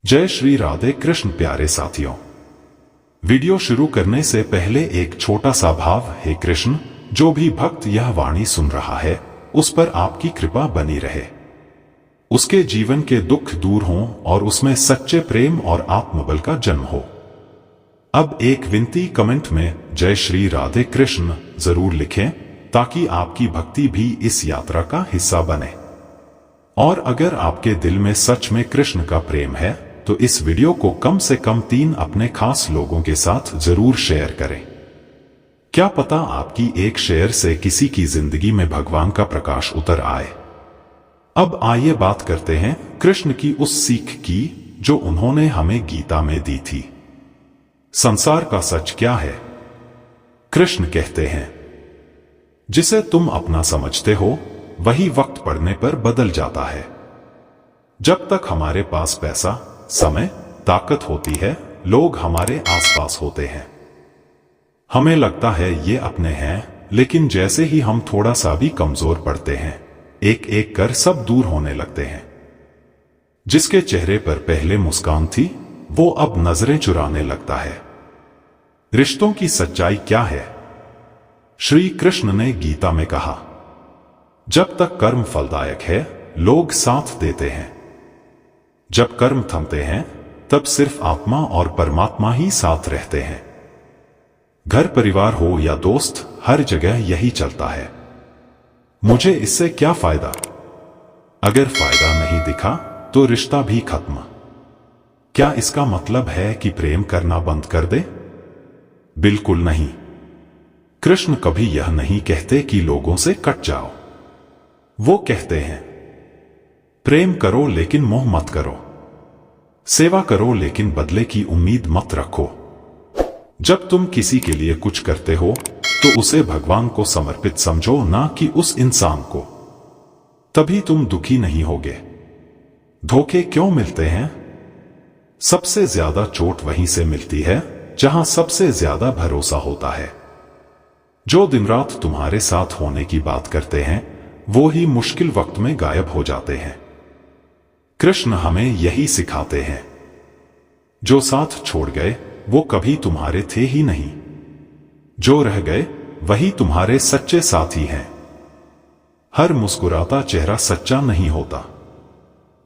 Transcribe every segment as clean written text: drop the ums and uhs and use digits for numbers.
जय श्री राधे कृष्ण प्यारे साथियों। वीडियो शुरू करने से पहले एक छोटा सा भाव। हे कृष्ण, जो भी भक्त यह वाणी सुन रहा है उस पर आपकी कृपा बनी रहे, उसके जीवन के दुख दूर हों और उसमें सच्चे प्रेम और आत्मबल का जन्म हो। अब एक विनती, कमेंट में जय श्री राधे कृष्ण जरूर लिखें ताकि आपकी भक्ति भी इस यात्रा का हिस्सा बने। और अगर आपके दिल में सच में कृष्ण का प्रेम है तो इस वीडियो को कम से कम 3 अपने खास लोगों के साथ जरूर शेयर करें। क्या पता आपकी एक शेयर से किसी की जिंदगी में भगवान का प्रकाश उतर आए। अब आइए बात करते हैं कृष्ण की उस सीख की जो उन्होंने हमें गीता में दी थी। संसार का सच क्या है? कृष्ण कहते हैं, जिसे तुम अपना समझते हो वही वक्त पड़ने पर बदल जाता है। जब तक हमारे पास पैसा, समय, ताकत होती है, लोग हमारे आसपास होते हैं। हमें लगता है ये अपने हैं, लेकिन जैसे ही हम थोड़ा सा भी कमजोर पड़ते हैं, एक एक कर सब दूर होने लगते हैं। जिसके चेहरे पर पहले मुस्कान थी वो अब नजरें चुराने लगता है। रिश्तों की सच्चाई क्या है? श्री कृष्ण ने गीता में कहा, जब तक कर्म फलदायक है लोग साथ देते हैं, जब कर्म थमते हैं तब सिर्फ आत्मा और परमात्मा ही साथ रहते हैं। घर परिवार हो या दोस्त, हर जगह यही चलता है। मुझे इससे क्या फायदा? अगर फायदा नहीं दिखा तो रिश्ता भी खत्म। क्या इसका मतलब है कि प्रेम करना बंद कर दे? बिल्कुल नहीं। कृष्ण कभी यह नहीं कहते कि लोगों से कट जाओ। वो कहते हैं, प्रेम करो लेकिन मोह मत करो, सेवा करो लेकिन बदले की उम्मीद मत रखो। जब तुम किसी के लिए कुछ करते हो तो उसे भगवान को समर्पित समझो, ना कि उस इंसान को। तभी तुम दुखी नहीं होगे। धोखे क्यों मिलते हैं? सबसे ज्यादा चोट वहीं से मिलती है जहां सबसे ज्यादा भरोसा होता है। जो दिन रात तुम्हारे साथ होने की बात करते हैं वो ही मुश्किल वक्त में गायब हो जाते हैं। कृष्ण हमें यही सिखाते हैं, जो साथ छोड़ गए वो कभी तुम्हारे थे ही नहीं, जो रह गए वही तुम्हारे सच्चे साथी हैं। हर मुस्कुराता चेहरा सच्चा नहीं होता,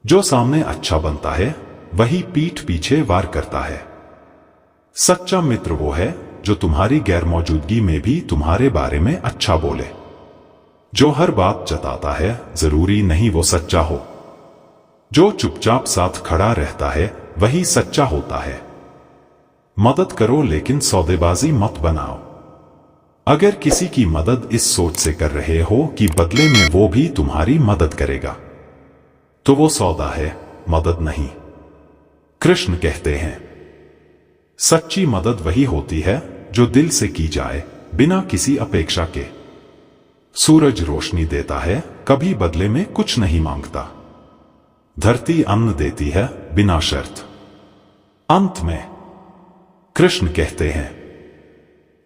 जो सामने अच्छा बनता है वही पीठ पीछे वार करता है। सच्चा मित्र वो है जो तुम्हारी गैरमौजूदगी में भी तुम्हारे बारे में अच्छा बोले। जो हर बात जताता है जरूरी नहीं वो सच्चा हो, जो चुपचाप साथ खड़ा रहता है वही सच्चा होता है। मदद करो लेकिन सौदेबाजी मत बनाओ। अगर किसी की मदद इस सोच से कर रहे हो कि बदले में वो भी तुम्हारी मदद करेगा तो वो सौदा है, मदद नहीं। कृष्ण कहते हैं, सच्ची मदद वही होती है जो दिल से की जाए, बिना किसी अपेक्षा के। सूरज रोशनी देता है, कभी बदले में कुछ नहीं मांगता। धरती अन्न देती है बिना शर्त। अंत में कृष्ण कहते हैं,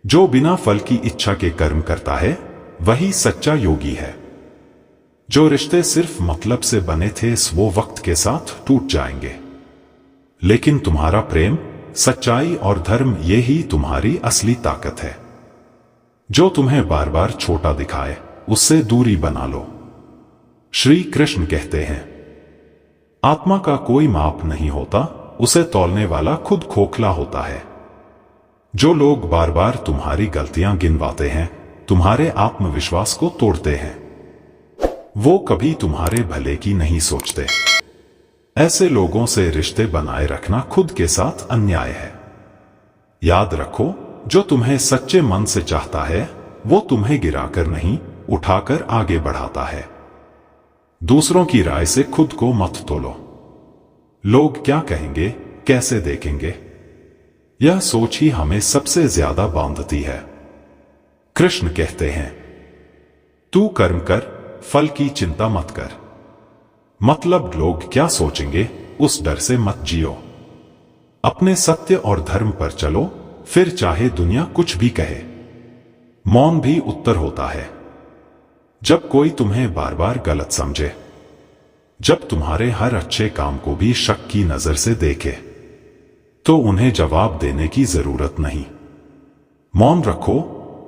जो बिना फल की इच्छा के कर्म करता है वही सच्चा योगी है। जो रिश्ते सिर्फ मतलब से बने थे वो वक्त के साथ टूट जाएंगे, लेकिन तुम्हारा प्रेम, सच्चाई और धर्म, ये ही तुम्हारी असली ताकत है। जो तुम्हें बार बार छोटा दिखाए उससे दूरी बना लो। श्री कृष्ण कहते हैं, आत्मा का कोई माप नहीं होता, उसे तौलने वाला खुद खोखला होता है। जो लोग बार बार तुम्हारी गलतियां गिनवाते हैं, तुम्हारे आत्मविश्वास को तोड़ते हैं, वो कभी तुम्हारे भले की नहीं सोचते। ऐसे लोगों से रिश्ते बनाए रखना खुद के साथ अन्याय है। याद रखो, जो तुम्हें सच्चे मन से चाहता है वो तुम्हें गिराकर नहीं, उठाकर आगे बढ़ाता है। दूसरों की राय से खुद को मत तोलो। लोग क्या कहेंगे, कैसे देखेंगे, यह सोच ही हमें सबसे ज्यादा बांधती है। कृष्ण कहते हैं, तू कर्म कर, फल की चिंता मत कर। मतलब लोग क्या सोचेंगे उस डर से मत जियो। अपने सत्य और धर्म पर चलो, फिर चाहे दुनिया कुछ भी कहे। मौन भी उत्तर होता है। जब कोई तुम्हें बार बार गलत समझे, जब तुम्हारे हर अच्छे काम को भी शक की नजर से देखे, तो उन्हें जवाब देने की जरूरत नहीं। मौन रखो,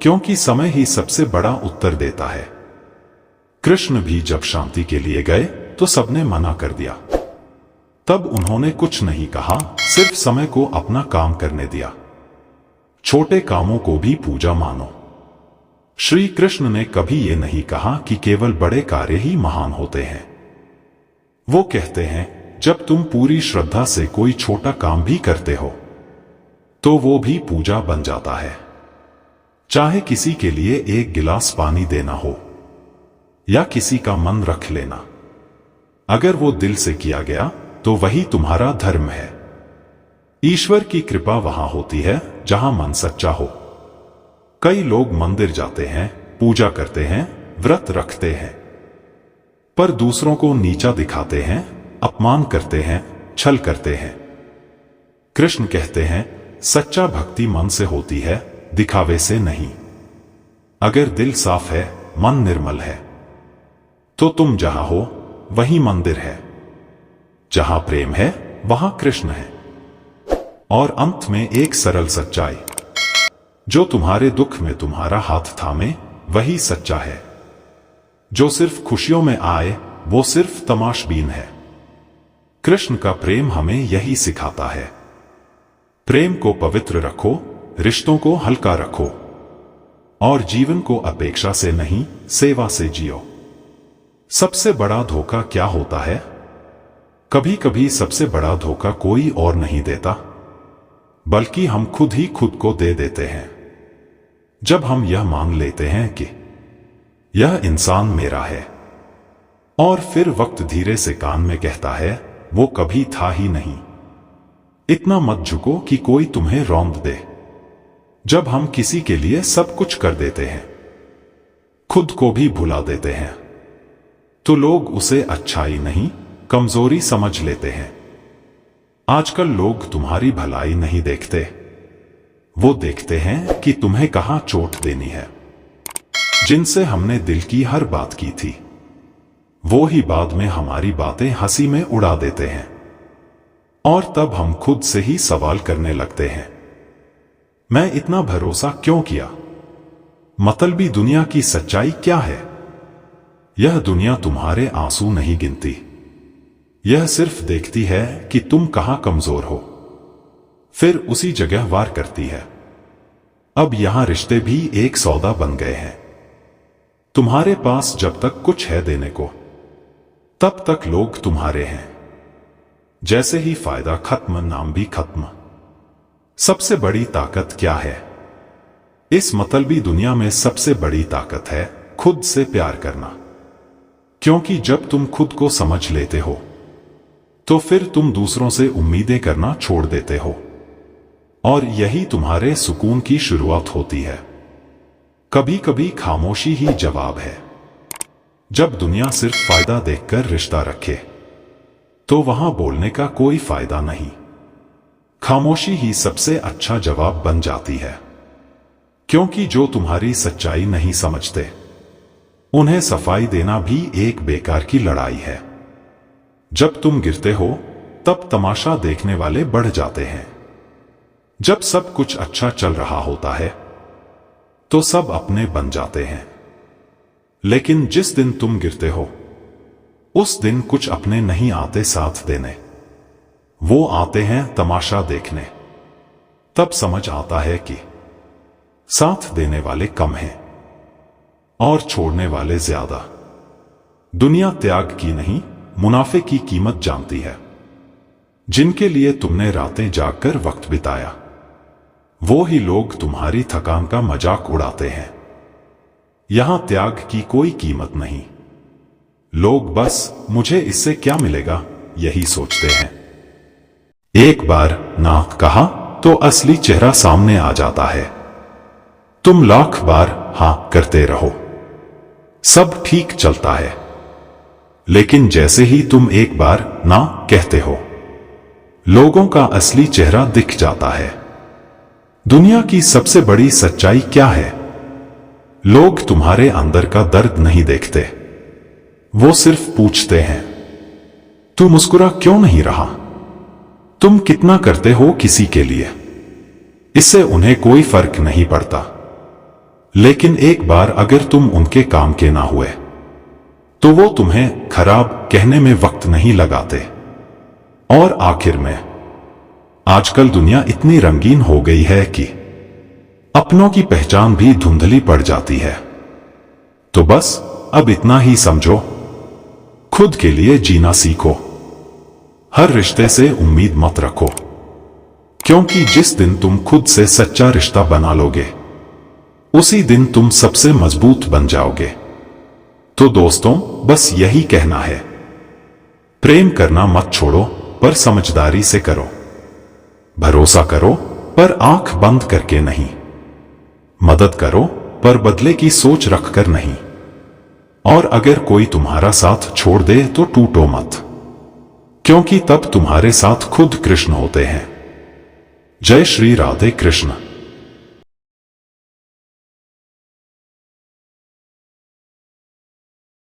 क्योंकि समय ही सबसे बड़ा उत्तर देता है। कृष्ण भी जब शांति के लिए गए तो सबने मना कर दिया। तब उन्होंने कुछ नहीं कहा, सिर्फ समय को अपना काम करने दिया। छोटे कामों को भी पूजा मानो। श्री कृष्ण ने कभी ये नहीं कहा कि केवल बड़े कार्य ही महान होते हैं। वो कहते हैं, जब तुम पूरी श्रद्धा से कोई छोटा काम भी करते हो, तो वो भी पूजा बन जाता है। चाहे किसी के लिए एक गिलास पानी देना हो, या किसी का मन रख लेना, अगर वो दिल से किया गया तो वही तुम्हारा धर्म है। ईश्वर की कृपा वहां होती है जहां मन सच्चा हो। कई लोग मंदिर जाते हैं, पूजा करते हैं, व्रत रखते हैं, पर दूसरों को नीचा दिखाते हैं, अपमान करते हैं, छल करते हैं। कृष्ण कहते हैं, सच्चा भक्ति मन से होती है, दिखावे से नहीं। अगर दिल साफ है, मन निर्मल है, तो तुम जहां हो वही मंदिर है। जहां प्रेम है वहां कृष्ण है। और अंत में एक सरल सच्चाई, जो तुम्हारे दुख में तुम्हारा हाथ थामे वही सच्चा है। जो सिर्फ खुशियों में आए वो सिर्फ तमाशबीन है। कृष्ण का प्रेम हमें यही सिखाता है। प्रेम को पवित्र रखो, रिश्तों को हल्का रखो, और जीवन को अपेक्षा से नहीं, सेवा से जियो। सबसे बड़ा धोखा क्या होता है? कभी कभी सबसे बड़ा धोखा कोई और नहीं देता, बल्कि हम खुद ही खुद को दे देते हैं। जब हम यह मान लेते हैं कि यह इंसान मेरा है, और फिर वक्त धीरे से कान में कहता है, वो कभी था ही नहीं, इतना मत झुको कि कोई तुम्हें रौंद दे। जब हम किसी के लिए सब कुछ कर देते हैं, खुद को भी भुला देते हैं, तो लोग उसे अच्छाई नहीं, कमजोरी समझ लेते हैं। आजकल लोग तुम्हारी भलाई नहीं देखते, वो देखते हैं कि तुम्हें कहां चोट देनी है। जिनसे हमने दिल की हर बात की थी, वो ही बाद में हमारी बातें हंसी में उड़ा देते हैं, और तब हम खुद से ही सवाल करने लगते हैं, मैं इतना भरोसा क्यों किया? मतलबी दुनिया की सच्चाई क्या है? यह दुनिया तुम्हारे आंसू नहीं गिनती, यह सिर्फ देखती है कि तुम कहां कमजोर हो, फिर उसी जगह वार करती है। अब यहां रिश्ते भी एक सौदा बन गए हैं। तुम्हारे पास जब तक कुछ है देने को, तब तक लोग तुम्हारे हैं। जैसे ही फायदा खत्म, नाम भी खत्म। सबसे बड़ी ताकत क्या है? इस मतलबी दुनिया में सबसे बड़ी ताकत है खुद से प्यार करना। क्योंकि जब तुम खुद को समझ लेते हो, तो फिर तुम दूसरों से उम्मीदें करना छोड़ देते हो, और यही तुम्हारे सुकून की शुरुआत होती है। कभी कभी खामोशी ही जवाब है। जब दुनिया सिर्फ फायदा देखकर रिश्ता रखे, तो वहां बोलने का कोई फायदा नहीं। खामोशी ही सबसे अच्छा जवाब बन जाती है, क्योंकि जो तुम्हारी सच्चाई नहीं समझते, उन्हें सफाई देना भी एक बेकार की लड़ाई है। जब तुम गिरते हो, तब तमाशा देखने वाले बढ़ जाते हैं। जब सब कुछ अच्छा चल रहा होता है, तो सब अपने बन जाते हैं। लेकिन जिस दिन तुम गिरते हो, उस दिन कुछ अपने नहीं आते साथ देने, वो आते हैं तमाशा देखने। तब समझ आता है कि साथ देने वाले कम हैं और छोड़ने वाले ज्यादा। दुनिया त्याग की नहीं, मुनाफे की कीमत जानती है। जिनके लिए तुमने रातें जागकर वक्त बिताया, वो ही लोग तुम्हारी थकान का मजाक उड़ाते हैं। यहां त्याग की कोई कीमत नहीं। लोग बस मुझे इससे क्या मिलेगा यही सोचते हैं। एक बार ना कहा तो असली चेहरा सामने आ जाता है। तुम लाख बार हां करते रहो, सब ठीक चलता है। लेकिन जैसे ही तुम एक बार ना कहते हो, लोगों का असली चेहरा दिख जाता है। दुनिया की सबसे बड़ी सच्चाई क्या है? लोग तुम्हारे अंदर का दर्द नहीं देखते, वो सिर्फ पूछते हैं, तू मुस्कुरा क्यों नहीं रहा? तुम कितना करते हो किसी के लिए, इससे उन्हें कोई फर्क नहीं पड़ता। लेकिन एक बार अगर तुम उनके काम के ना हुए तो वो तुम्हें खराब कहने में वक्त नहीं लगाते। और आखिर में, आजकल दुनिया इतनी रंगीन हो गई है कि अपनों की पहचान भी धुंधली पड़ जाती है। तो बस अब इतना ही समझो, खुद के लिए जीना सीखो। हर रिश्ते से उम्मीद मत रखो, क्योंकि जिस दिन तुम खुद से सच्चा रिश्ता बना लोगे उसी दिन तुम सबसे मजबूत बन जाओगे। तो दोस्तों, बस यही कहना है, प्रेम करना मत छोड़ो, पर समझदारी से करो। भरोसा करो, पर आंख बंद करके नहीं। मदद करो, पर बदले की सोच रखकर नहीं। और अगर कोई तुम्हारा साथ छोड़ दे तो टूटो मत, क्योंकि तब तुम्हारे साथ खुद कृष्ण होते हैं। जय श्री राधे कृष्ण।